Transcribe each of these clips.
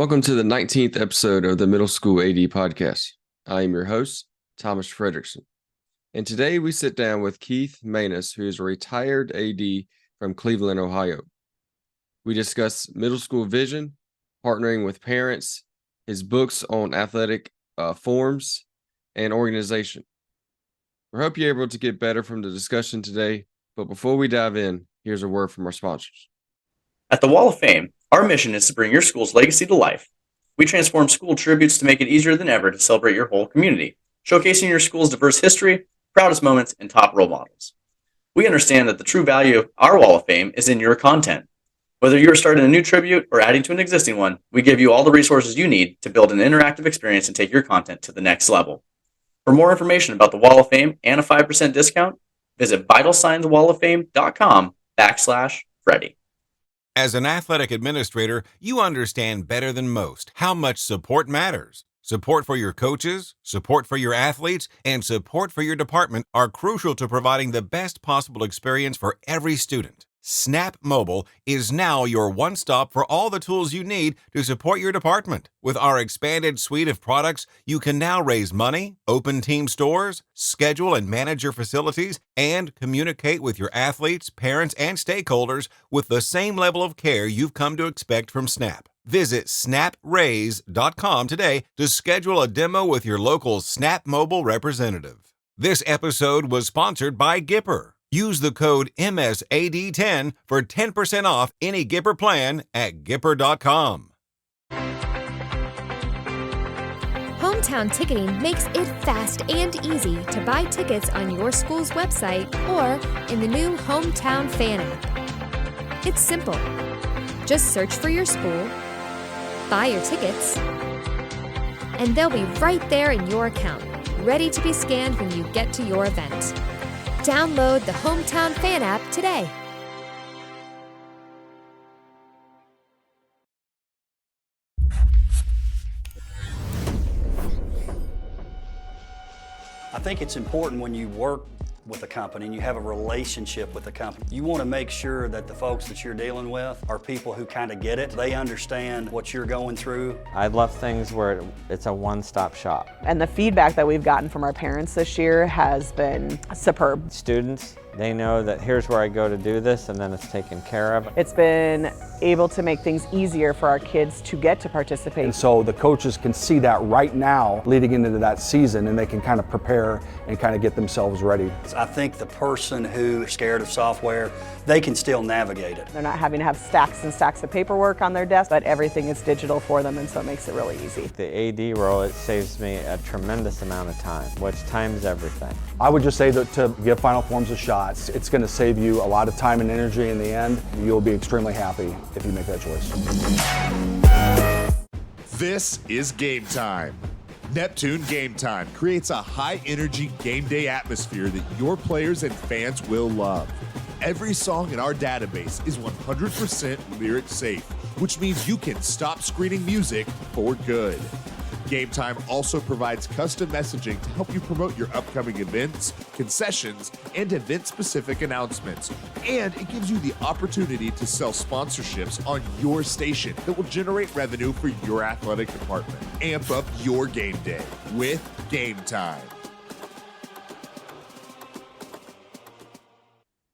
Welcome to the 19th episode of the Middle School AD podcast. I am your host, Thomas Frederickson. And today we sit down with Keith Manos, who is a retired AD from Cleveland, Ohio. We discuss middle school vision, partnering with parents, his books on athletic forms, and organization. We hope you're able to get better from the discussion today, but before we dive in, here's a word from our sponsors. At the Wall of Fame, our mission is to bring your school's legacy to life. We transform school tributes to make it easier than ever to celebrate your whole community, showcasing your school's diverse history, proudest moments, and top role models. We understand that the true value of our Wall of Fame is in your content. Whether you are starting a new tribute or adding to an existing one, we give you all the resources you need to build an interactive experience and take your content to the next level. For more information about the Wall of Fame and a 5% discount, visit vitalsignswalloffame.com/Freddie. As an athletic administrator, you understand better than most how much support matters. Support for your coaches, support for your athletes, and support for your department are crucial to providing the best possible experience for every student. Snap Mobile is now your one-stop for all the tools you need to support your department. With our expanded suite of products, you can now raise money, open team stores, schedule and manage your facilities, and communicate with your athletes, parents, and stakeholders with the same level of care you've come to expect from Snap. Visit snapraise.com today to schedule a demo with your local Snap Mobile representative. This episode was sponsored by Gipper. Use the code MSAD10 for 10% off any Gipper plan at Gipper.com. Hometown Ticketing makes it fast and easy to buy tickets on your school's website or in the new Hometown Fan app. It's simple. Just search for your school, buy your tickets, and they'll be right there in your account, ready to be scanned when you get to your event. Download the Hometown Fan app today. I think it's important when you work with a company and you have a relationship with the company. You want to make sure that the folks that you're dealing with are people who kind of get it. They understand what you're going through. I love things where it's a one-stop shop. And the feedback that we've gotten from our parents this year has been superb. Students, they know that here's where I go to do this and then it's taken care of. It's been able to make things easier for our kids to get to participate. And so the coaches can see that right now leading into that season, and they can kind of prepare and kind of get themselves ready. I think the person who is scared of software, they can still navigate it. They're not having to have stacks and stacks of paperwork on their desk, but everything is digital for them, and so it makes it really easy. The AD role, it saves me a tremendous amount of time, which time's everything. I would just say that to give Final Forms a shot, it's going to save you a lot of time and energy in the end. You'll be extremely happy if you make that choice. This is Game Time. Neptune Game Time creates a high-energy game day atmosphere that your players and fans will love. Every song in our database is 100% lyric safe, which means you can stop screening music for good. Game Time also provides custom messaging to help you promote your upcoming events, concessions, and event-specific announcements. And it gives you the opportunity to sell sponsorships on your station that will generate revenue for your athletic department. Amp up your game day with Game Time.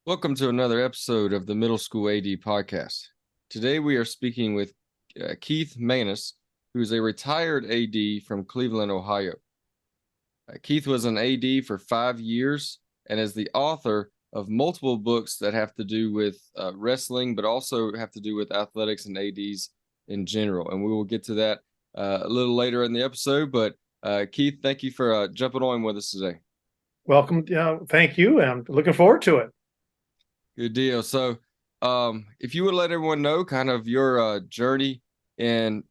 Welcome to another episode of the Middle School AD podcast. Today we are speaking with Keith Manos, who's a retired AD from Cleveland, Ohio. Keith was an AD for 5 years and is the author of multiple books that have to do with wrestling, but also have to do with athletics and ADs in general. And we will get to that a little later in the episode. But Keith, thank you for jumping on with us today. Welcome. Thank you. I'm looking forward to it. Good deal. So if you would let everyone know kind of your journey in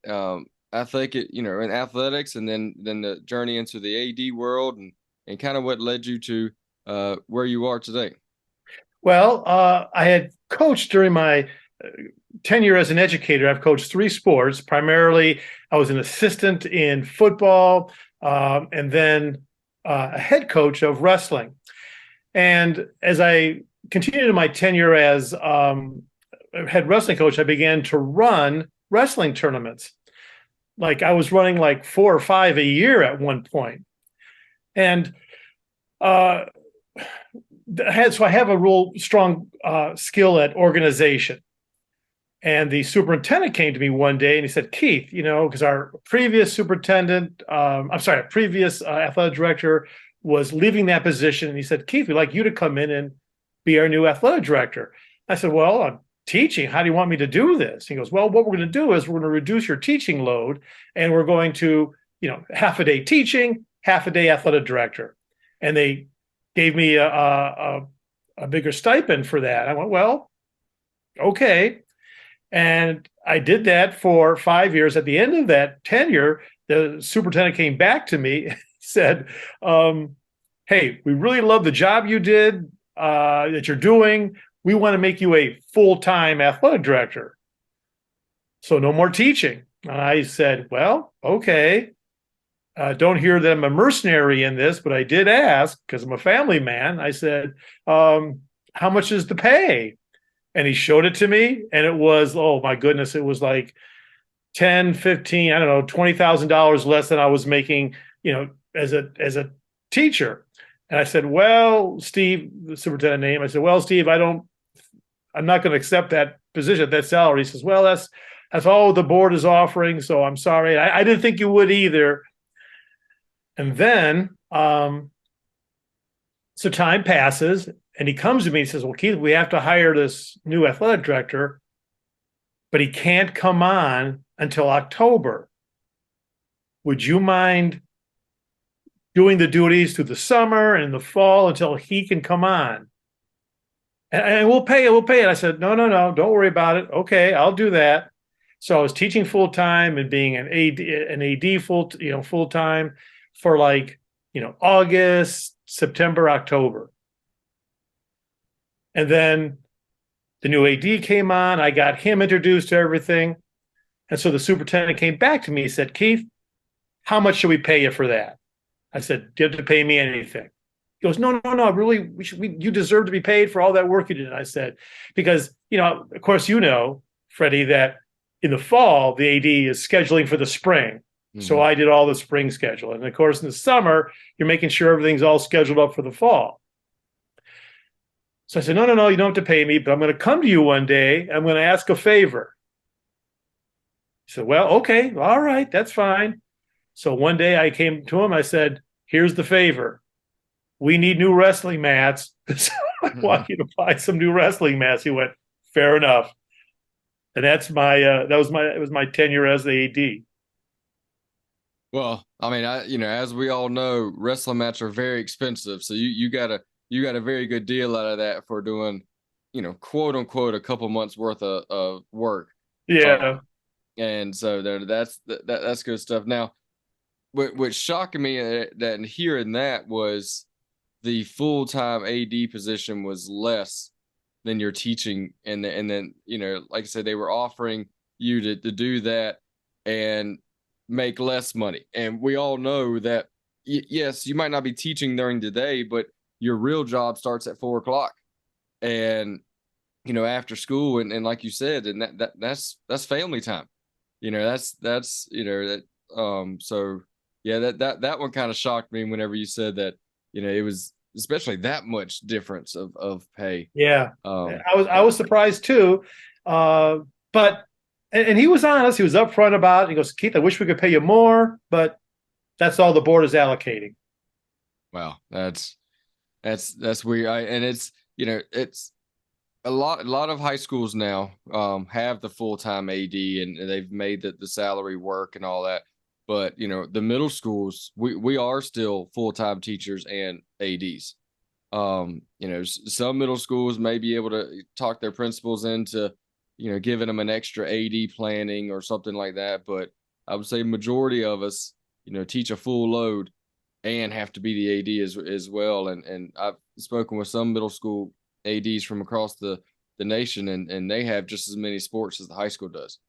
in athletics, and then the journey into the AD world, and kind of what led you to where you are today. Well, I had coached during my tenure as an educator. I've coached 3 sports. Primarily, I was an assistant in football, and then a head coach of wrestling. And as I continued in my tenure as head wrestling coach, I began to run wrestling tournaments. Like I was running like 4 or 5 a year at one point. And uh, so I have a real strong skill at organization. And the superintendent came to me one day and he said, Keith, because our previous superintendent, our previous athletic director was leaving that position. And he said, Keith, we'd like you to come in and be our new athletic director. I said, well, I'm teaching. How do you want me to do this? He goes, well, what we're going to do is we're going to reduce your teaching load and we're going to, half a day teaching, half a day athletic director. And they gave me a bigger stipend for that. I went, well, okay. And I did that for 5 years. At the end of that tenure, the superintendent came back to me and said, hey, we really love the job you did, that you're doing. We want to make you a full-time athletic director. So no more teaching. And I said, well, okay. Don't hear that I'm a mercenary in this, but I did ask because I'm a family man. I said, how much is the pay? And he showed it to me, and it was, oh my goodness, it was like 10, 15, I don't know, $20,000 less than I was making, as a teacher. And I said, well, Steve, the superintendent name, I said, well, Steve, I'm not going to accept that position, that salary. He says, well, that's all the board is offering, so I'm sorry. I didn't think you would either. And then, so time passes, and he comes to me and says, well, Keith, we have to hire this new athletic director, but he can't come on until October. Would you mind doing the duties through the summer and the fall until he can come on? And we'll pay it. I said, no, don't worry about it. Okay, I'll do that. So I was teaching full time and being an AD full time for August, September, October. And then the new AD came on. I got him introduced to everything. And so the superintendent came back to me. He said, Keith, how much should we pay you for that? I said, you have to pay me anything. He goes, no, really, you deserve to be paid for all that work you did. And I said, because, of course, Freddie, that in the fall, the AD is scheduling for the spring. Mm-hmm. So I did all the spring schedule. And of course, in the summer, you're making sure everything's all scheduled up for the fall. So I said, no, you don't have to pay me, but I'm going to come to you one day. I'm going to ask a favor. He said, well, okay, all right, that's fine. So one day I came to him. I said, here's the favor. We need new wrestling mats. So I want you to buy some new wrestling mats. He went, fair enough. And that's it was my tenure as the AD. Well, I mean, as we all know, wrestling mats are very expensive. So you got a very good deal out of that for doing, quote unquote, a couple months worth of work. Yeah. And so that's good stuff. Now, what shocked me that hearing that was the full-time AD position was less than your teaching. And then, like I said, they were offering you to do that and make less money. And we all know that, yes, you might not be teaching during the day, but your real job starts at 4:00 and, after school. And like you said, and that's family time, so yeah, that one kind of shocked me whenever you said that, it was especially that much difference of pay. Yeah. I was surprised too. But he was honest. He was upfront about it. He goes, Keith, I wish we could pay you more, but that's all the board is allocating. Wow. That's weird. And it's, it's a lot of high schools now have the full-time AD and they've made the salary work and all that. But, the middle schools, we are still full-time teachers and ADs. Some middle schools may be able to talk their principals into, giving them an extra AD planning or something like that. But I would say majority of us, teach a full load and have to be the AD as well. And I've spoken with some middle school ADs from across the nation, and they have just as many sports as the high school does.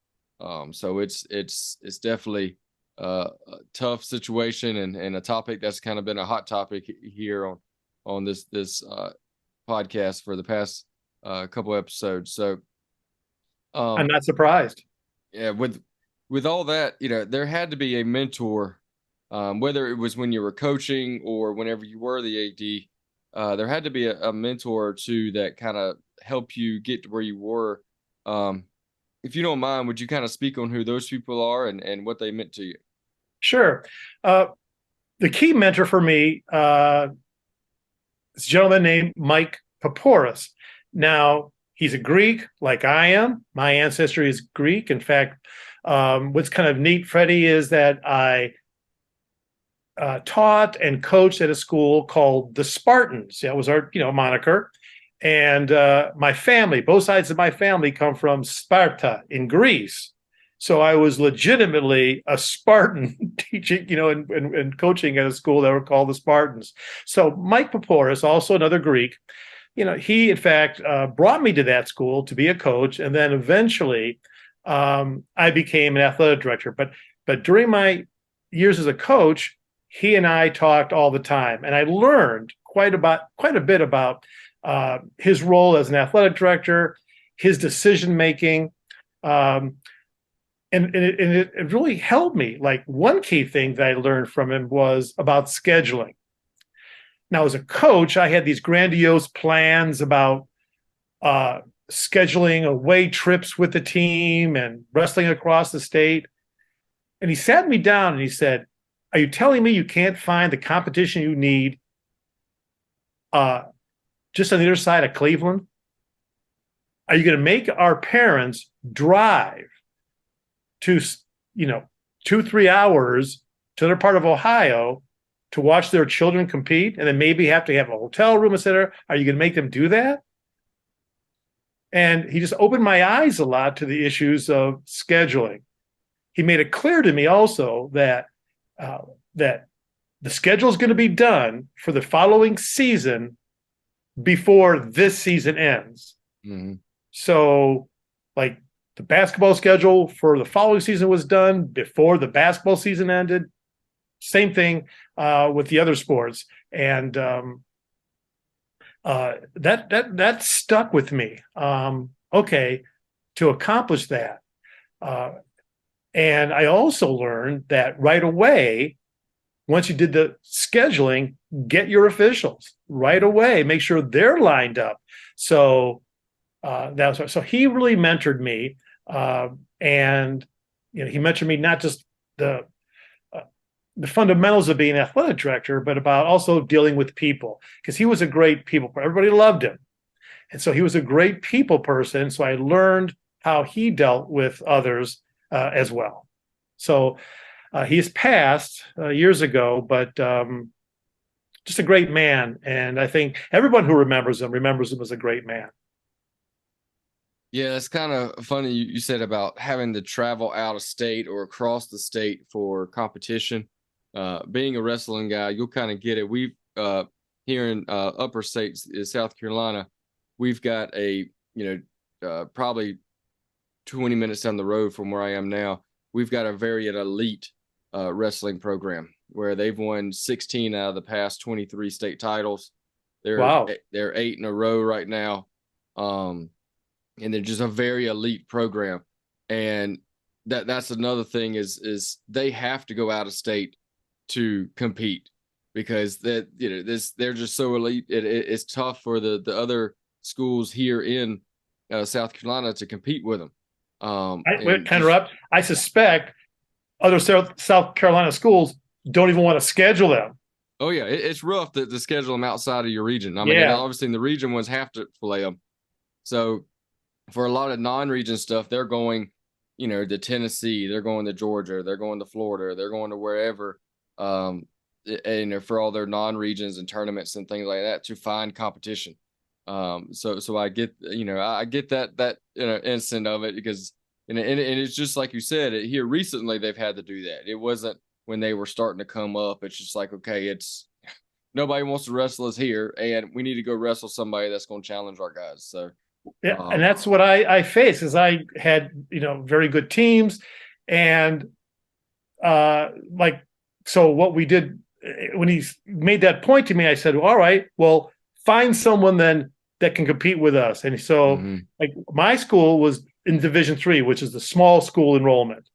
So it's definitely a tough situation and a topic that's kind of been a hot topic here on this podcast for the past couple episodes. So I'm not surprised. Yeah, with with all that, there had to be a mentor, whether it was when you were coaching or whenever you were the AD. There had to be a mentor or two that kind of help you get to where you were. If you don't mind, would you kind of speak on who those people are and what they meant to you? Sure. The key mentor for me is a gentleman named Mike Paporis. Now, he's a Greek like I am. My ancestry is Greek. In fact, what's kind of neat, Freddie, is that I taught and coached at a school called the Spartans. That was our, moniker. And my family, both sides of my family come from Sparta in Greece. So I was legitimately a Spartan teaching, and coaching at a school that were called the Spartans. So Mike Paporis, also another Greek, he in fact brought me to that school to be a coach, and then eventually I became an athletic director. But during my years as a coach, he and I talked all the time, and I learned quite a bit about his role as an athletic director, his decision making. And it really helped me. Like, one key thing that I learned from him was about scheduling. Now, as a coach, I had these grandiose plans about scheduling away trips with the team and wrestling across the state. And he sat me down and he said, "Are you telling me you can't find the competition you need just on the other side of Cleveland? Are you going to make our parents drive to 2-3 hours to another part of Ohio to watch their children compete, and then maybe have to have a hotel room, etc.? Are you going to make them do that?" And he just opened my eyes a lot to the issues of scheduling. He made it clear to me also that that the schedule is going to be done for the following season before this season ends. Mm-hmm. So, like, the basketball schedule for the following season was done before the basketball season ended. Same thing with the other sports, and that stuck with me. Okay, to accomplish that, and I also learned that right away, once you did the scheduling, get your officials right away. Make sure they're lined up. So that was so he really mentored me. And he mentored me not just the fundamentals of being an athletic director, but about also dealing with people, because he was a great people person. Everybody loved him, and so he was a great people person. So I learned how he dealt with others as well. So he's passed years ago, but just a great man, and I think everyone who remembers him as a great man. Yeah, it's kind of funny you said about having to travel out of state or across the state for competition. Being a wrestling guy, you'll kind of get it. We've here in upper states, South Carolina, we've got probably 20 minutes down the road from where I am now, we've got a very elite wrestling program where they've won 16 out of the past 23 state titles. They're 8 in a row right now. And they're just a very elite program. And that's another thing is they have to go out of state to compete, because they're just so elite. It's tough for the other schools here in South Carolina to compete with them. I suspect other South Carolina schools don't even want to schedule them. Oh yeah, it's rough to schedule them outside of your region. I mean, obviously in the region ones have to play them. So for a lot of non-region stuff, they're going, to Tennessee, they're going to Georgia, they're going to Florida, they're going to wherever, and for all their non-regions and tournaments and things like that to find competition. So I get, I get that instant of it, because, and it's just like you said, here recently they've had to do that. It wasn't when they were starting to come up. It's just like, okay, it's nobody wants to wrestle us here, and we need to go wrestle somebody that's going to challenge our guys. So. Yeah, and that's what I faced, is I had very good teams, and so what we did when he made that point to me, I said, all right, well, find someone then that can compete with us. And so like my school was in Division III, which is the small school enrollment,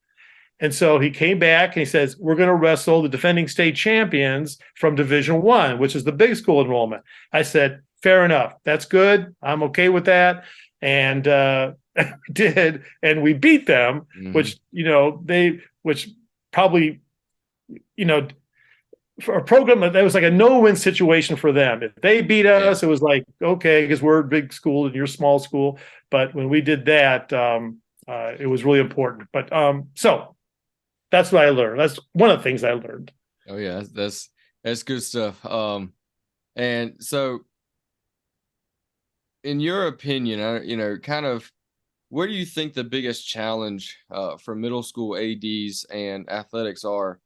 And so he came back and he says, we're going to wrestle the defending state champions from Division I, which is the big school enrollment. I said, fair enough. That's good. I'm okay with that. And we did, and we beat them, which, which probably, for a program that was like a no-win situation for them. If they beat us, it was like, okay, because we're a big school and you're a small school. But when we did that, it was really important. But so that's what I learned. That's one of the things I learned. Oh yeah, that's good stuff. And so, in your opinion, kind of, where do you think the biggest challenge for middle school ADs and athletics are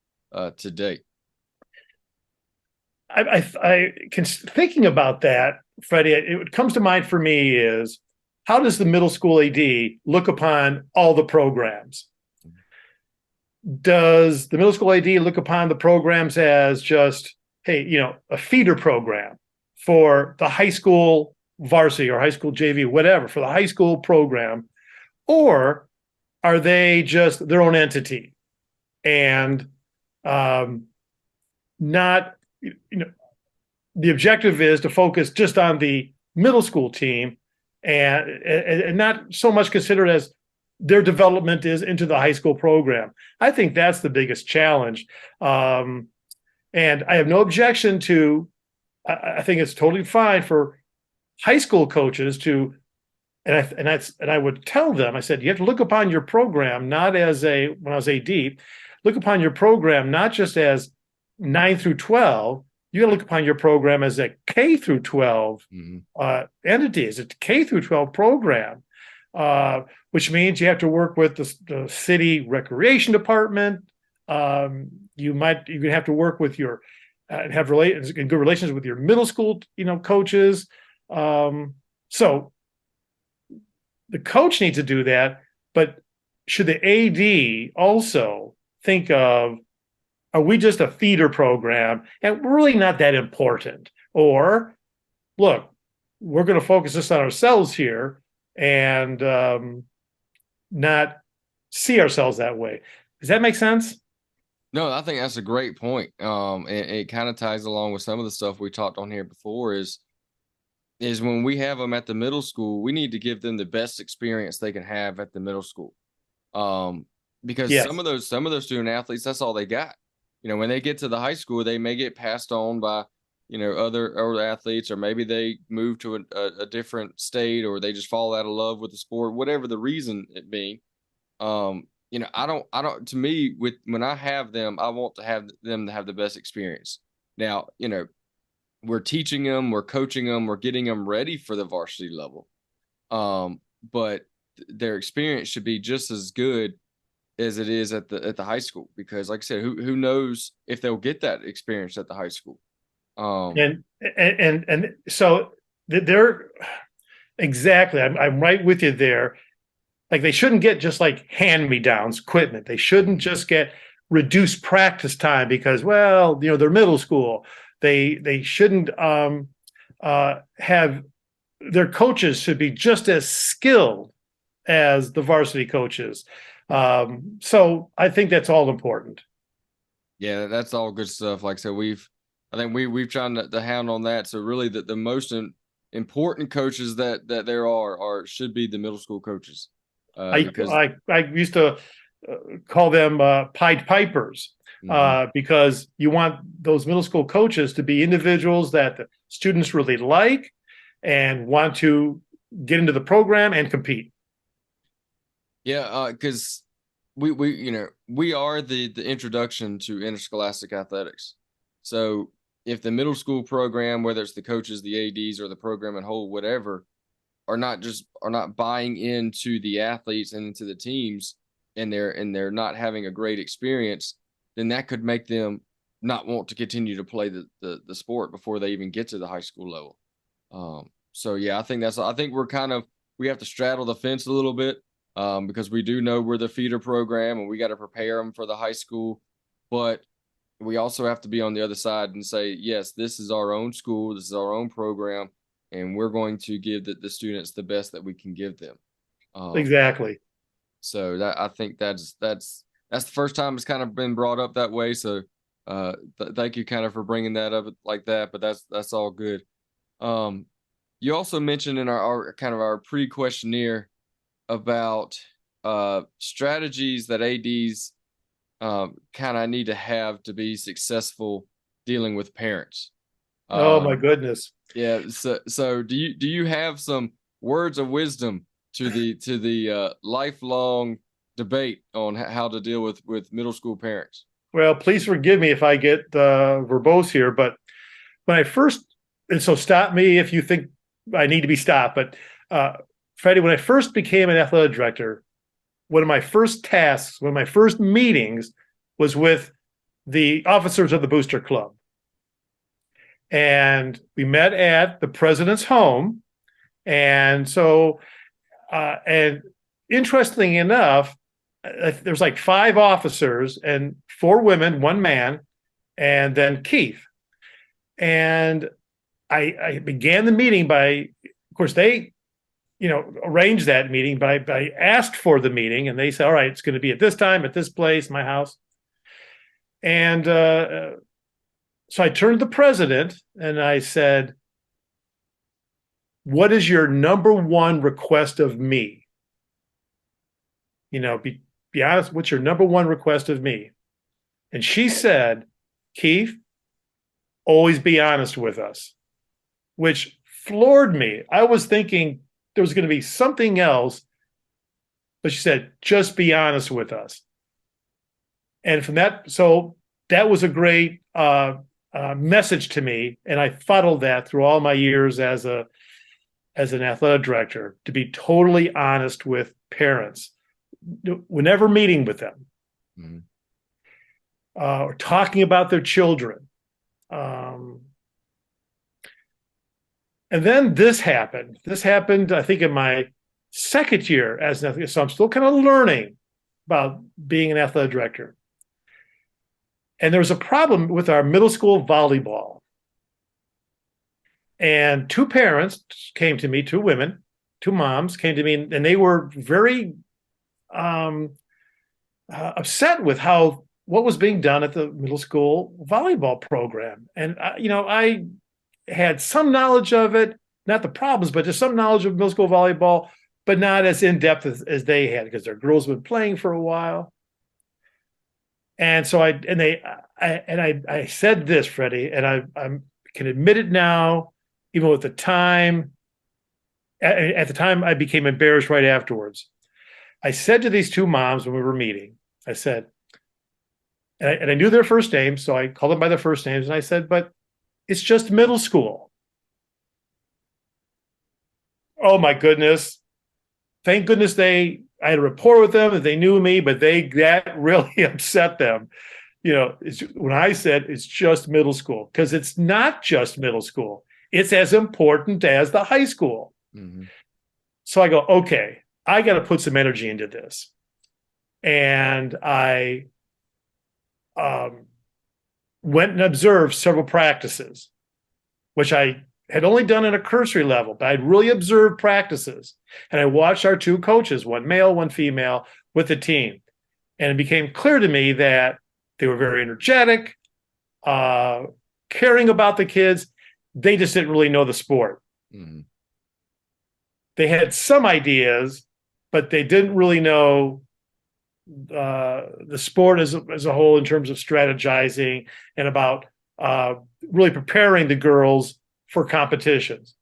today? I can, thinking about that, Freddie, it comes to mind for me is, how does the middle school AD look upon all the programs? Does the middle school AD look upon the programs as just, hey, a feeder program for the high school varsity or high school JV, whatever, for the high school program? Or are they just their own entity and not, the objective is to focus just on the middle school team and not so much consider it as their development is into the high school program? I think that's the biggest challenge. And I have no objection to, I think it's totally fine for high school coaches to, and I would tell them, I said, you have to look upon your program not as when I was AD, look upon your program not just as 9 through 12. You got to look upon your program as a K through 12 entity, as a K through 12 program, which means you have to work with the city recreation department. You can have to work with your have good relations with your middle school, coaches. So the coach needs to do that, but should the AD also think of, are we just a feeder program and we're really not that important? Or, look, we're going to focus just on ourselves here and not see ourselves that way. Does that make sense? No, I think that's a great point. And it kind of ties along with some of the stuff we talked on here before is when we have them at the middle school, we need to give them the best experience they can have at the middle school. Because some of those student athletes, that's all they got. When they get to the high school, they may get passed on by, other athletes, or maybe they move to a different state, or they just fall out of love with the sport, whatever the reason it being. To me, when I have them, I want to have them to have the best experience. Now, we're teaching them, we're coaching them, we're getting them ready for the varsity level. But their experience should be just as good as it is at the high school, because like I said, who knows if they'll get that experience at the high school. And so they're exactly, I'm right with you there. Like, they shouldn't get just like hand-me-downs equipment. They shouldn't just get reduced practice time because, well, they're middle school. They shouldn't have, their coaches should be just as skilled as the varsity coaches. So I think that's all important. Yeah, that's all good stuff. Like I said, I think we've tried to hound on that. So really, the most important coaches that there are should be the middle school coaches. Because I used to call them Pied Pipers, because you want those middle school coaches to be individuals that the students really like and want to get into the program and compete. Yeah, because we are the introduction to interscholastic athletics. So if the middle school program, whether it's the coaches, the ADs, or the program in whole, whatever, are not buying into the athletes and into the teams, and they're not having a great experience, then that could make them not want to continue to play the sport before they even get to the high school level. So yeah, I think we have to straddle the fence a little bit, because we do know we're the feeder program and we got to prepare them for the high school, but we also have to be on the other side and say, yes, this is our own school, this is our own program, and we're going to give the students the best that we can give them. Exactly. So I think that's that's the first time it's kind of been brought up that way. So thank you kind of for bringing that up like that, but that's all good. You also mentioned in our kind of our pre-questionnaire about strategies that ADs kind of need to have to be successful dealing with parents. Oh my goodness. Yeah. So do you have some words of wisdom to the lifelong debate on how to deal with middle school parents? Well, please forgive me if I get verbose here, but when I first, and so stop me if you think I need to be stopped, but Freddie, when I first became an athletic director, one of my first tasks, one of my first meetings was with the officers of the Booster Club. And we met at the president's home. And so, and interestingly enough, there's like 5 officers and 4 women, 1 man, and then Keith. And I began the meeting by, of course, they, arranged that meeting, but I asked for the meeting, and they said, all right, it's going to be at this time, at this place, my house. And so I turned to the president and I said, what is your number one request of me? Be honest, what's your number one request of me? And she said, Keith, always be honest with us, which floored me. I was thinking there was going to be something else, but she said, just be honest with us. And from that, so that was a great message to me. And I followed that through all my years as an athletic director, to be totally honest with parents whenever meeting with them, or talking about their children. And then this happened. This happened, I think, in my second year as an athlete. So I'm still kind of learning about being an athletic director. And there was a problem with our middle school volleyball. And 2 parents came to me, 2 women, 2 moms came to me, and they were very upset with what was being done at the middle school volleyball program. And, I had some knowledge of it, not the problems, but just some knowledge of middle school volleyball, but not as in-depth as they had, because their girls have been playing for a while. And so I said this, Freddie, and I can admit it now, even with the time. At the time, I became embarrassed right afterwards. I said to these 2 moms when we were meeting, I said, and I knew their first names, so I called them by their first names, and I said, but it's just middle school. Oh my goodness. Thank goodness I had a rapport with them and they knew me, but that really upset them. When I said it's just middle school, because it's not just middle school. It's as important as the high school. Mm-hmm. So I go, okay, I got to put some energy into this. And I went and observed several practices, which I had only done at a cursory level, but I'd really observed practices. And I watched our 2 coaches, 1 male, 1 female, with the team. And it became clear to me that they were very energetic, caring about the kids. They just didn't really know the sport. Mm-hmm. They had some ideas, but they didn't really know the sport as a whole in terms of strategizing and about really preparing the girls for competitions.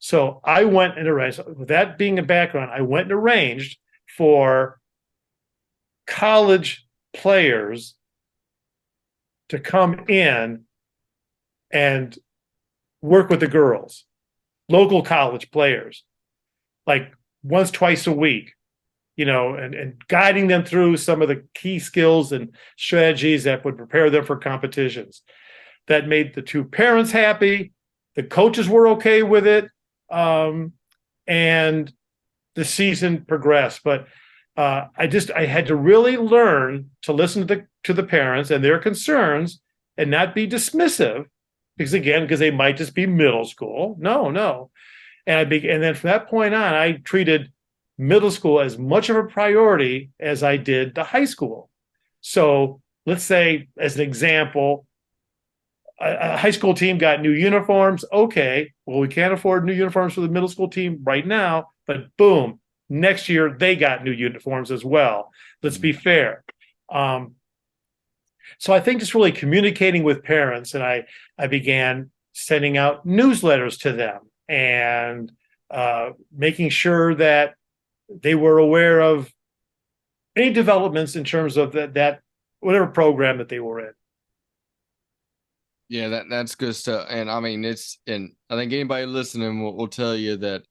So I went and arranged, with that being a background, I went and arranged for college players to come in and work with the girls, local college players, like once, twice a week, and guiding them through some of the key skills and strategies that would prepare them for competitions. That made the 2 parents happy. The coaches were okay with it. And the season progressed. But I had to really learn to listen to the parents and their concerns and not be dismissive, because they might just be middle school. No. And then from that point on, I treated middle school as much of a priority as I did the high school. So let's say, as an example, a high school team got new uniforms. Okay, well, we can't afford new uniforms for the middle school team right now, but boom, next year they got new uniforms as well. Let's be fair. So I think just really communicating with parents, and I began sending out newsletters to them and making sure that they were aware of any developments in terms of that whatever program that they were in. Yeah, that's good stuff. And I mean, and I think anybody listening will tell you that,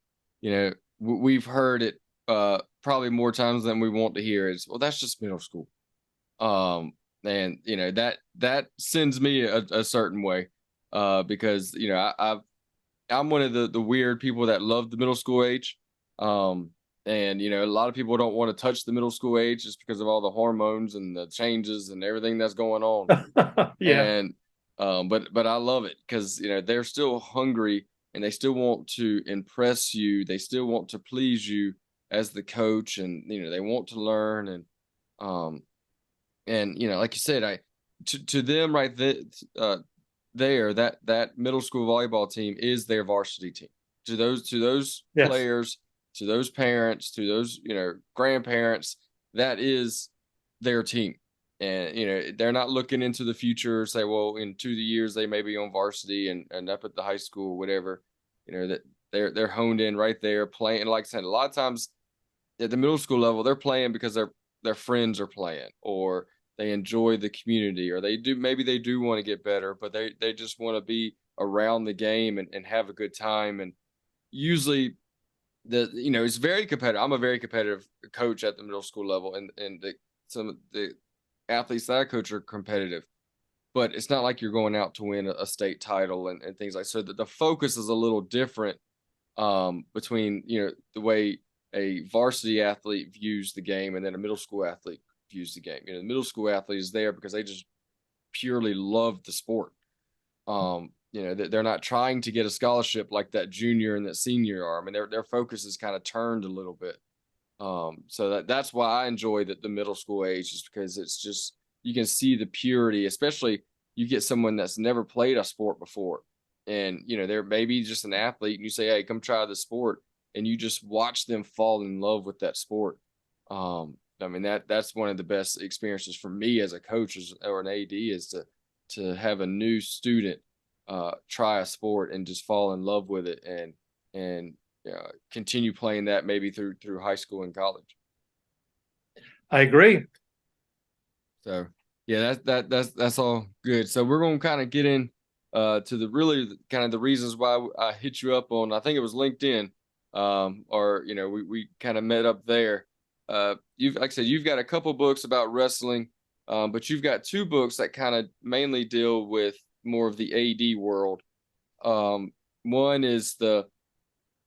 we've heard it probably more times than we want to hear. Is, well, that's just middle school. And that sends me a certain way, because I'm one of the weird people that love the middle school age. And a lot of people don't want to touch the middle school age just because of all the hormones and the changes and everything that's going on. Yeah. And but I love it because they're still hungry and they still want to impress you. They still want to please you as the coach, and they want to learn. And like you said, to them right there, that middle school volleyball team is their varsity team. To those Yes. players, to those parents, to those grandparents, that is their team. And they're not looking into the future, say, well, in 2 years they may be on varsity and up at the high school, whatever. That they're honed in right there playing. And like I said, a lot of times at the middle school level, they're playing because their friends are playing, or they enjoy the community, or maybe they do want to get better, but they just want to be around the game and have a good time. And usually it's very competitive. I'm a very competitive coach at the middle school level, and some of the athletes that I coach are competitive, but it's not like you're going out to win a state title and things like so. The focus is a little different between the way a varsity athlete views the game and then a middle school athlete views the game. The middle school athlete is there because they just purely love the sport. They're not trying to get a scholarship like that junior and that senior are. I mean, their focus is kind of turned a little bit. So that's why I enjoy the middle school age, is because it's just, you can see the purity, especially you get someone that's never played a sport before. And, they're maybe just an athlete and you say, hey, come try the sport. And you just watch them fall in love with that sport. I mean, that's one of the best experiences for me as a coach or an AD, is to have a new student try a sport and just fall in love with it and continue playing that maybe through high school and college. I agree. So yeah, that's all good. So we're going to kind of get in to the really kind of the reasons why I hit you up on, I think it was LinkedIn, or we kind of met up there. Like I said, you've got a couple books about wrestling, but you've got 2 books that kind of mainly deal with more of the AD world. One is the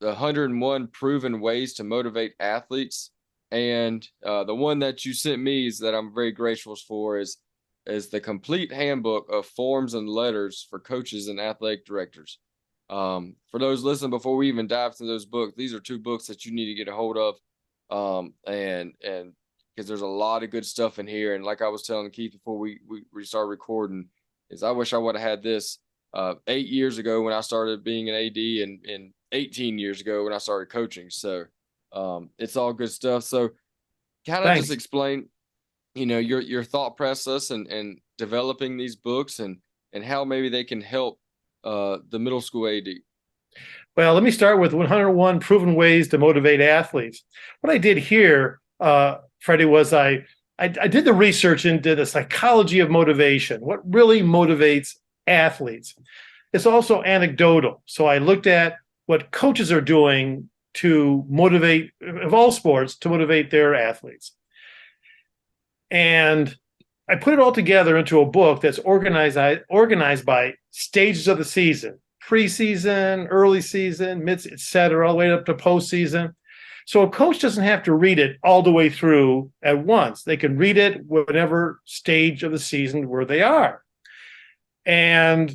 101 proven ways to motivate athletes, and the one that you sent me is that I'm very grateful for is the complete handbook of forms and letters for coaches and athletic directors. For those listening, before we even dive into those books, these are 2 books that you need to get a hold of. And because there's a lot of good stuff in here. And like I was telling Keith before we started recording, is I wish I would have had this 8 years ago when I started being an AD, and 18 years ago when I started coaching. So it's all good stuff. So kind of just explain, your thought process and developing these books and how maybe they can help the middle school AD. Well, let me start with 101 proven ways to motivate athletes. What I did here, Freddie, was I did the research into the psychology of motivation, what really motivates athletes. It's also anecdotal. So I looked at what coaches are doing to motivate, of all sports, to motivate their athletes. And I put it all together into a book that's organized by stages of the season: preseason, early season, mid, et cetera, all the way up to postseason. So a coach doesn't have to read it all the way through at once. They can read it whatever stage of the season where they are. And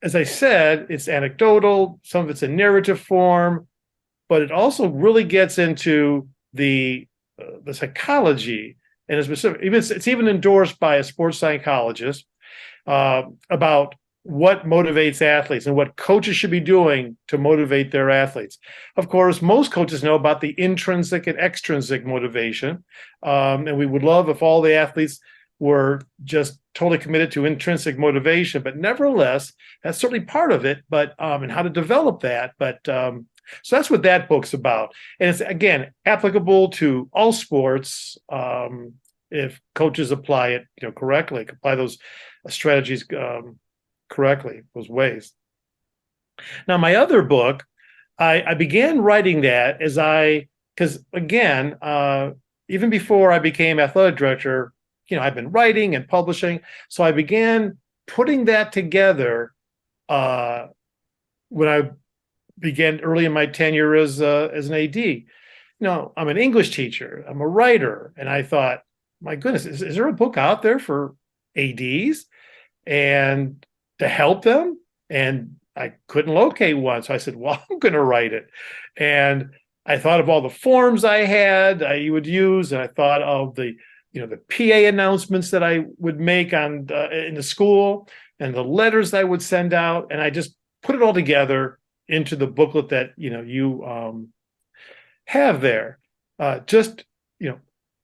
as I said, it's anecdotal. Some of it's in narrative form, but it also really gets into the psychology and it's even endorsed by a sports psychologist about what motivates athletes and what coaches should be doing to motivate their athletes. Of course, most coaches know about the intrinsic and extrinsic motivation, and we would love if all the athletes were just totally committed to intrinsic motivation. But nevertheless, that's certainly part of it. But and how to develop that. But so that's what that book's about, and it's again applicable to all sports if coaches apply it, correctly, apply those strategies correctly, those ways. Now, my other book, I began writing that because again, even before I became athletic director, I've been writing and publishing. So I began putting that together when I began early in my tenure as an AD. I'm an English teacher, I'm a writer, and I thought, my goodness, is there a book out there for ADs and to help them? And I couldn't locate one. So I said, well, I'm going to write it. And I thought of all the forms you would use. And I thought of the PA announcements that I would make in the school and the letters I would send out. And I just put it all together into the booklet that, you have there.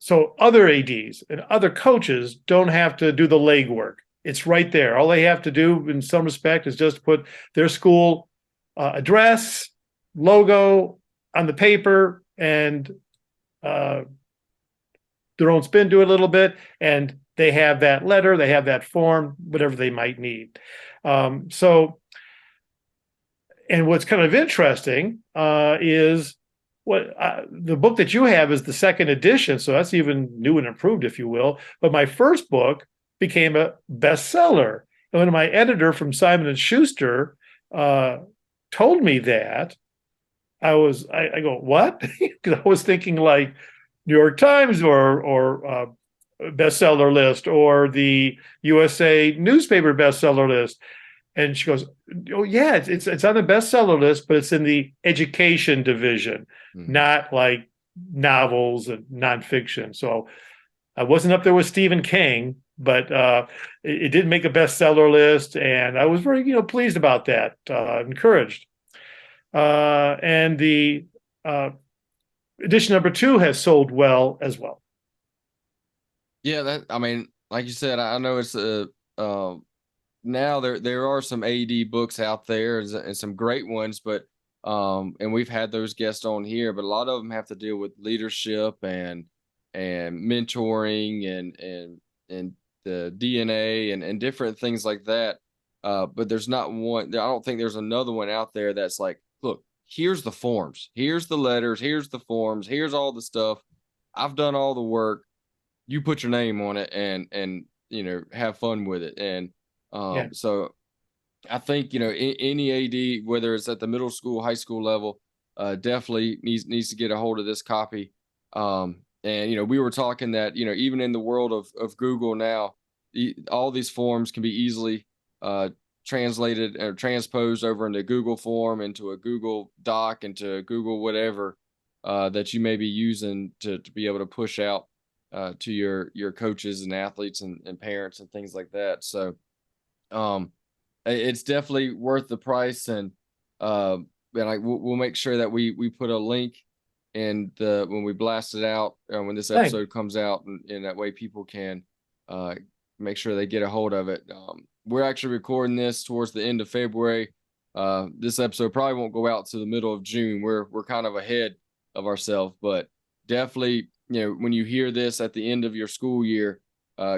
So other ADs and other coaches don't have to do the legwork. It's right there. All they have to do in some respect is just put their school address, logo on the paper, and their own spin to it a little bit. And they have that letter, they have that form, whatever they might need. And what's kind of interesting is the book that you have is the second edition, so that's even new and improved, if you will. But my first book became a bestseller, and when my editor from Simon & Schuster told me that, I go, what? Because I was thinking like New York Times or bestseller list or the USA newspaper bestseller list. And she goes, oh, yeah, it's on the bestseller list, but it's in the education division, not like novels and nonfiction. So I wasn't up there with Stephen King, but it did make a bestseller list, and I was very, pleased about that, encouraged. And the edition number 2 has sold well as well. Yeah, like you said, I know it's now there are some AD books out there and some great ones, but and we've had those guests on here, but a lot of them have to deal with leadership and mentoring and the DNA and different things like that. But there's not one. I don't think there's another one out there that's like, look, here's the forms, here's the letters, here's the forms, here's all the stuff. I've done all the work. You put your name on it and have fun with it. And so I think, any AD, whether it's at the middle school, high school level, definitely needs to get a hold of this copy. And, we were talking that, even in the world of Google now, all these forms can be easily translated or transposed over into Google form, into a Google Doc, into a Google whatever that you may be using to be able to push out to your coaches and athletes and parents and things like that. So it's definitely worth the price, and we'll make sure that we put a link in when we blast it out when this episode comes out, and that way people can make sure they get a hold of it. We're actually recording this towards the end of February. This episode probably won't go out to the middle of June. We're kind of ahead of ourselves, but definitely, when you hear this at the end of your school year,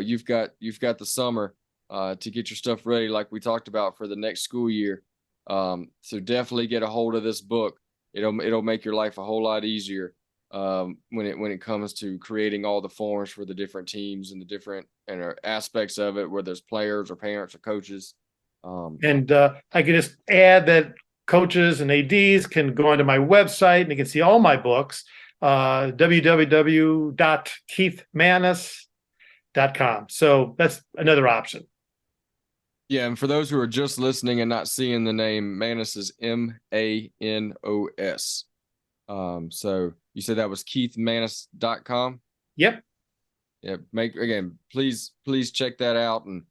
you've got the summer to get your stuff ready, like we talked about, for the next school year. So definitely get a hold of this book. It'll make your life a whole lot easier when it comes to creating all the forms for the different teams and the different aspects of it, whether it's players or parents or coaches. And I can just add that coaches and ADs can go onto my website and they can see all my books, www.keithmanos.com. So that's another option. Yeah, and for those who are just listening and not seeing the name, Manos is MANOS. So you said that was keithmanos.com? Yep. yeah, please check that out, and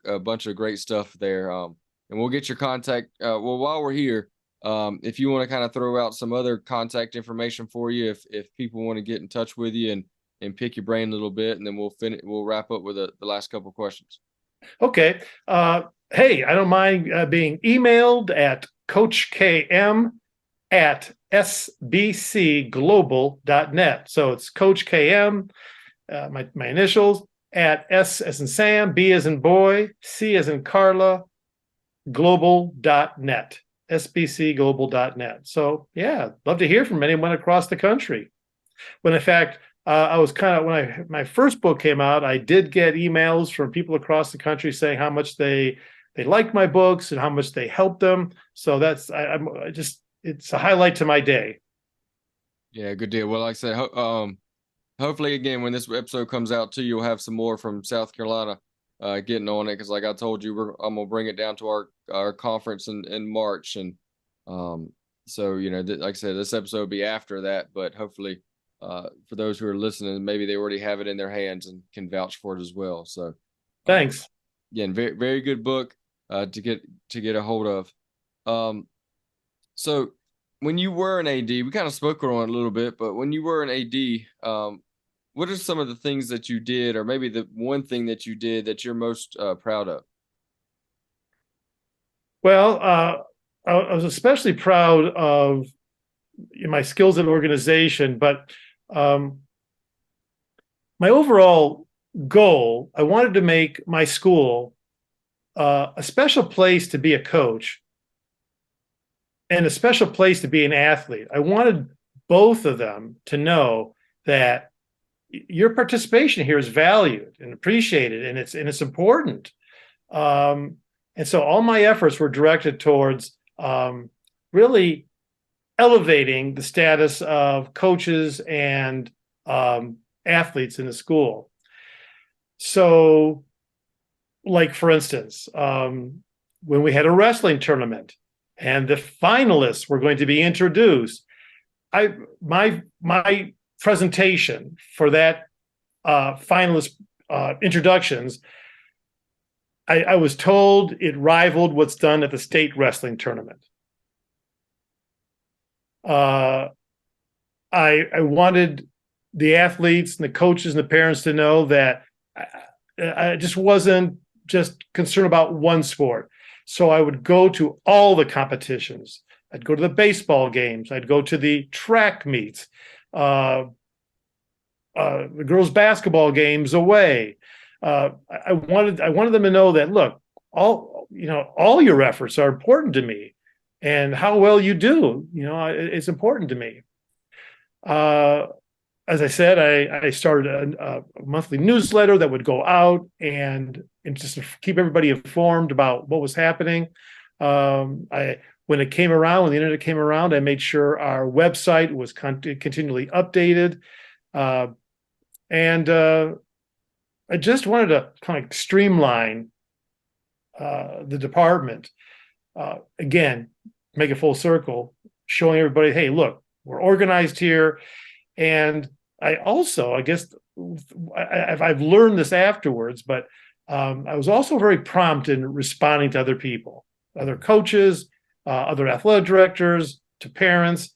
a bunch of great stuff there. And we'll get your contact. Well, while we're here, if you want to kind of throw out some other contact information for you, if people want to get in touch with you and pick your brain a little bit, and then we'll wrap up with the last couple questions. Okay. Hey, I don't mind being emailed at coachkm@sbcglobal.net. So it's Coach KM, my initials, at S as in Sam, B as in boy, C as in Carla, global.net, sbcglobal.net. So yeah, love to hear from anyone across the country. When in fact, I was kind of, when my first book came out, I did get emails from people across the country saying how much they liked my books and how much they helped them. So that's it's a highlight to my day. Yeah, good deal. Well, like I said, hopefully again when this episode comes out too, you'll have some more from South Carolina getting on it, because like I told you, I'm gonna bring it down to our conference in March, and so like I said, this episode will be after that, but hopefully for those who are listening, maybe they already have it in their hands and can vouch for it as well. So thanks. Again, very, very good book to get a hold of. So when you were an AD, we kind of spoke on it a little bit, but when you were an AD, what are some of the things that you did, or maybe the one thing that you did that you're most proud of? Well, I was especially proud of my skills in organization, but my overall goal, I wanted to make my school a special place to be a coach and a special place to be an athlete. I wanted both of them to know that your participation here is valued and appreciated, and it's important. And so all my efforts were directed towards really elevating the status of coaches and athletes in the school. So, like for instance, when we had a wrestling tournament and the finalists were going to be introduced, my presentation for that finalist introductions, I was told it rivaled what's done at the state wrestling tournament. I wanted the athletes and the coaches and the parents to know that I just wasn't just concerned about one sport. So I would go to all the competitions. I'd go to the baseball games. I'd go to the track meets, the girls' basketball games away. I wanted them to know that, look, all your efforts are important to me, and how well you do, it's important to me. As I said, I started a monthly newsletter that would go out and just to keep everybody informed about what was happening. When the internet came around, I made sure our website was continually updated. And I just wanted to kind of streamline the department. Again, make it full circle, showing everybody, hey, look, we're organized here. And I also, I guess, I've learned this afterwards, but I was also very prompt in responding to other people, other coaches, other athletic directors, to parents.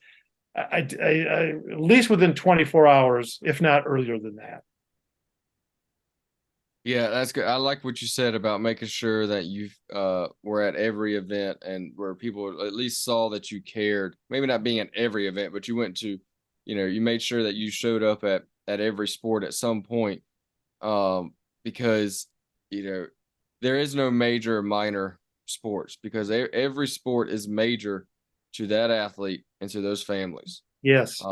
I at least within 24 hours, if not earlier than that. Yeah, that's good. I like what you said about making sure that you were at every event, and where people at least saw that you cared. Maybe not being at every event, but you went to, you made sure that you showed up at every sport at some point, because there is no major or minor sports, because every sport is major to that athlete and to those families. Yes.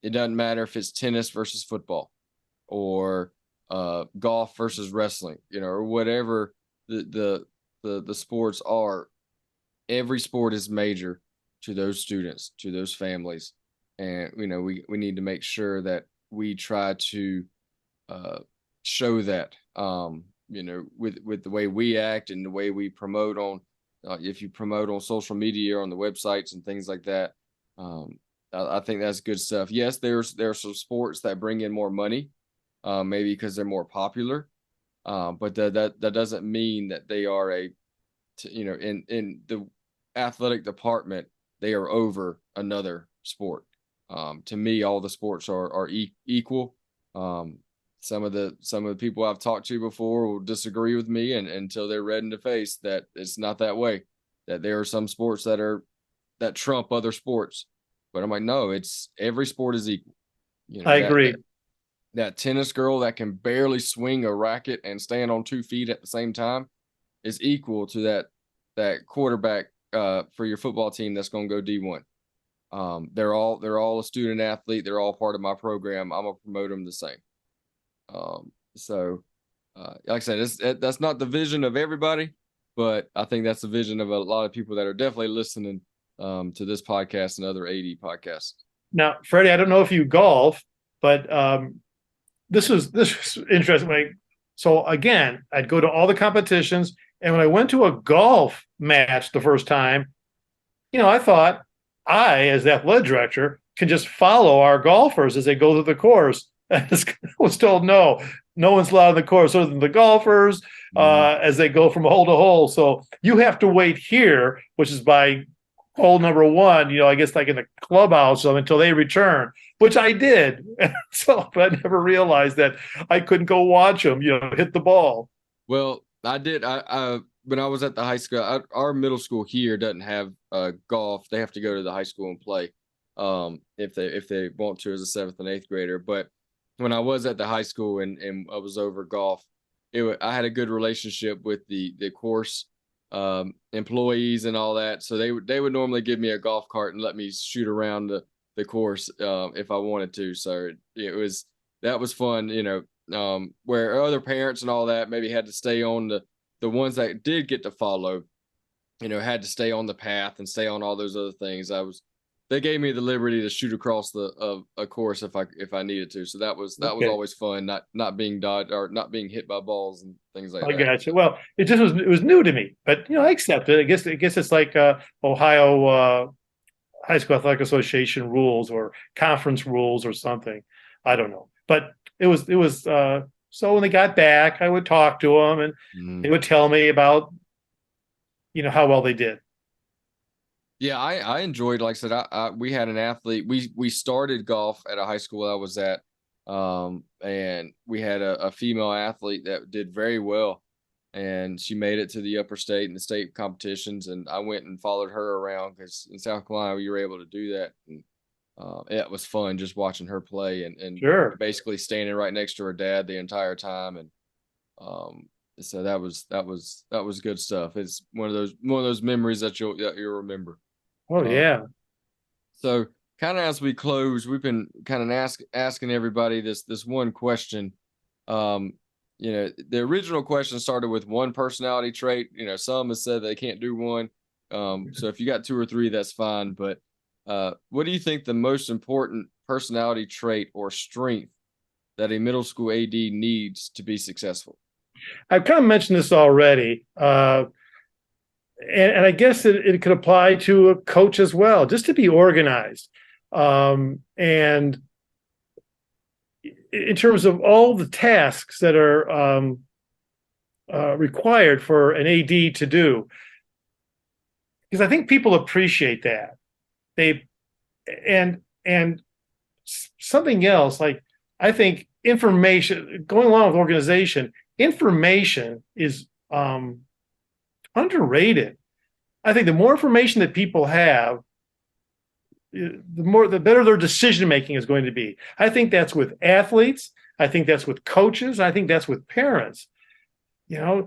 It doesn't matter if it's tennis versus football, or golf versus wrestling, or whatever the sports are. Every sport is major to those students, to those families, and we need to make sure that we try to show that, with the way we act and the way we promote on, if you promote on social media or on the websites and things like that. I think that's good stuff. Yes, there are some sports that bring in more money, maybe because they're more popular. But that doesn't mean that they are in the athletic department, they are over another sport. To me, all the sports are equal. Some of the people I've talked to before will disagree with me, and until they're red in the face that it's not that way. That there are some sports that trump other sports, but I'm like, no, it's every sport is equal. I agree. That tennis girl that can barely swing a racket and stand on 2 feet at the same time is equal to that quarterback for your football team that's going to go D1. They're all a student athlete. They're all part of my program. I'm gonna promote them the same. Like I said, that's not the vision of everybody, but I think that's the vision of a lot of people that are definitely listening to this podcast and other AD podcasts. Now, Freddie, I don't know if you golf, but this was interesting. So again, I'd go to all the competitions, and when I went to a golf match the first time, I thought I, as the athletic director, can just follow our golfers as they go through the course. I was told no one's allowed on the course other than the golfers as they go from hole to hole. So you have to wait here, which is by hole number 1, I guess like in the clubhouse until they return, which I did. So, but I never realized that I couldn't go watch them, hit the ball. Well, I did. I when I was at the high school, our middle school here doesn't have golf. They have to go to the high school and play if they want to as a 7th and 8th grader. But when I was at the high school and I was over golf, I had a good relationship with the course employees and all that. So they would normally give me a golf cart and let me shoot around the course if I wanted to. So that was fun, where other parents and all that maybe had to stay on the ones that did get to follow, had to stay on the path and stay on all those other things. They gave me the liberty to shoot across a course if I needed to. So that was always fun, not being dodged or not being hit by balls and things like that. I got you. Well, it was new to me, but I accept it. I guess it's like Ohio High School Athletic Association rules or conference rules or something. I don't know, but it was so when they got back, I would talk to them and they would tell me about how well they did. Yeah, I enjoyed, like I said, we had an athlete. We started golf at a high school I was at, and we had a female athlete that did very well, and she made it to the upper state and the state competitions. And I went and followed her around because in South Carolina you were able to do that. And it was fun just watching her play and sure. Basically standing right next to her dad the entire time. And so that was good stuff. It's one of those memories that you'll remember. Oh yeah. So kind of as we close, we've been kind of asking everybody this one question. The original question started with one personality trait. Some have said they can't do one. So if you got 2 or 3, that's fine. But what do you think the most important personality trait or strength that a middle school AD needs to be successful? I've kind of mentioned this already. And I guess it could apply to a coach as well, just to be organized. And in terms of all the tasks that are required for an AD to do, because I think people appreciate that. And something else, like I think information, going along with organization, information is underrated. I think the more information that people have, the better their decision making is going to be. I think that's with athletes. I think that's with coaches. I think that's with parents. I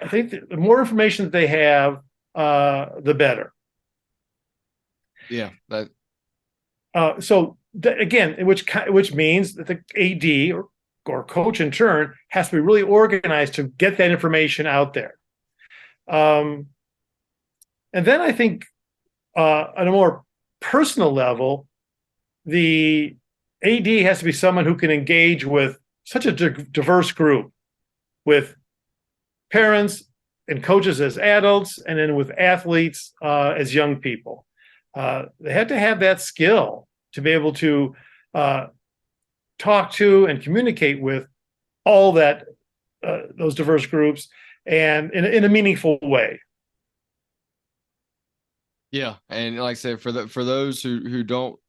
think the more information that they have, the better. Yeah. Again, which means that the AD or coach in turn has to be really organized to get that information out there. And then I think on a more personal level, the AD has to be someone who can engage with such a diverse group, with parents and coaches as adults, and then with athletes as young people. They had to have that skill to be able to talk to and communicate with all that those diverse groups, and in a meaningful way. Yeah, and like I said, for those who don't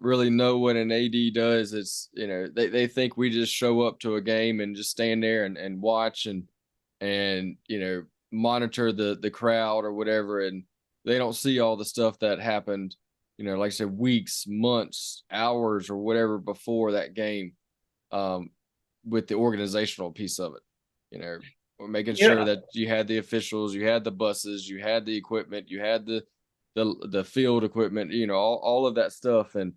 really know what an AD does, it's they think we just show up to a game and just stand there and watch and monitor the crowd or whatever, and they don't see all the stuff that happened, like I said, weeks, months, hours, or whatever before that game, with the organizational piece of it. We're making sure that you had the officials, you had the buses, you had the equipment, you had the field equipment, all of that stuff. And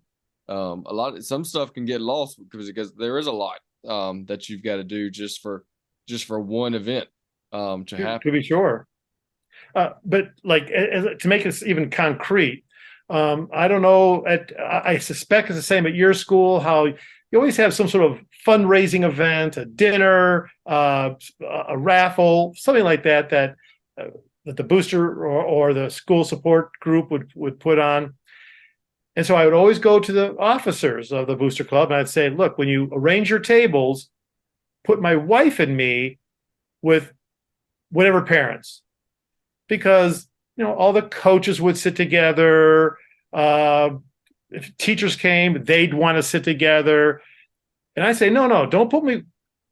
some stuff can get lost because there is a lot that you've got to do just for one event to happen. To be sure. But like to make this even concrete, I don't know. I suspect it's the same at your school. How you always have some sort of fundraising event, a dinner, a raffle, something like that that the booster or the school support group would put on. And so I would always go to the officers of the booster club and I'd say, look, when you arrange your tables, put my wife and me with whatever parents, because all the coaches would sit together. If teachers came, they'd want to sit together. And I say, no, don't put me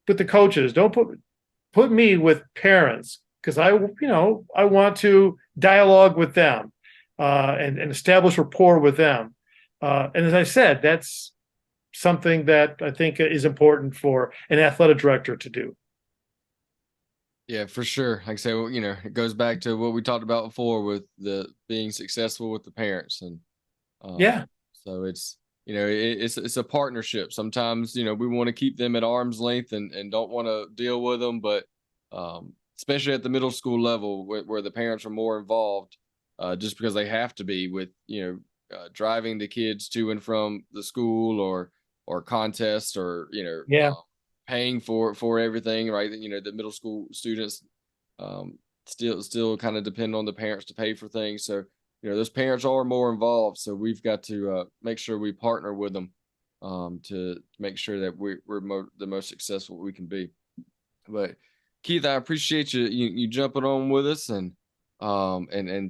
with the coaches. Don't put me with parents, because I want to dialogue with them and establish rapport with them. And as I said, that's something that I think is important for an athletic director to do. Yeah, for sure. Like I say, it goes back to what we talked about before with the being successful with the parents, and so it's it's a partnership. Sometimes we want to keep them at arm's length and don't want to deal with them, but especially at the middle school level where the parents are more involved, just because they have to be with driving the kids to and from the school or contests or paying for everything, right? The middle school students still kind of depend on the parents to pay for things. So, those parents are more involved. So we've got to make sure we partner with them to make sure that we're the most successful we can be. But Keith, I appreciate you jumping on with us and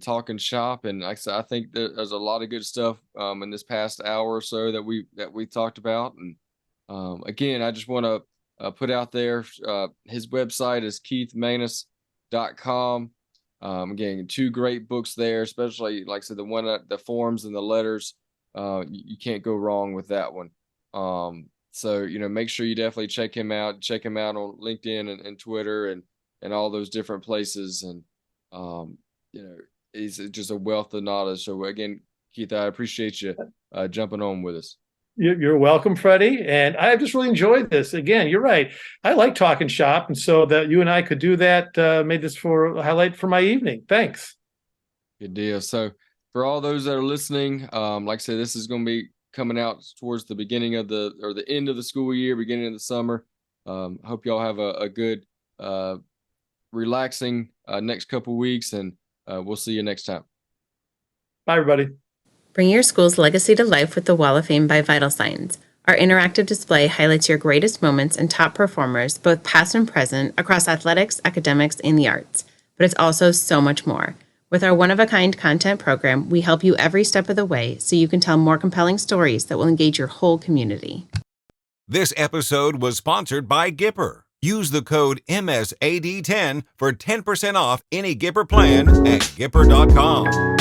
talking shop. And like I said, I think there's a lot of good stuff in this past hour or so that we talked about. And again, I just want to put out there, his website is keithmanos.com. Again, 2 great books there, especially like I said, the one the forms and the letters. You can't go wrong with that one. So make sure you definitely check him out on LinkedIn and Twitter and all those different places. And he's just a wealth of knowledge. So again, Keith, I appreciate you jumping on with us. You're welcome, Freddie. And I just really enjoyed this. Again, you're right. I like talking shop. And so that you and I could do that, made this for a highlight for my evening. Thanks. Good deal. So for all those that are listening, like I said, this is going to be coming out towards the beginning of the end of the school year, beginning of the summer. Hope y'all have a good, relaxing next couple weeks, and we'll see you next time. Bye, everybody. Bring your school's legacy to life with the Wall of Fame by Vital Signs. Our interactive display highlights your greatest moments and top performers, both past and present, across athletics, academics, and the arts. But it's also so much more. With our one-of-a-kind content program, we help you every step of the way so you can tell more compelling stories that will engage your whole community. This episode was sponsored by Gipper. Use the code MSAD10 for 10% off any Gipper plan at Gipper.com.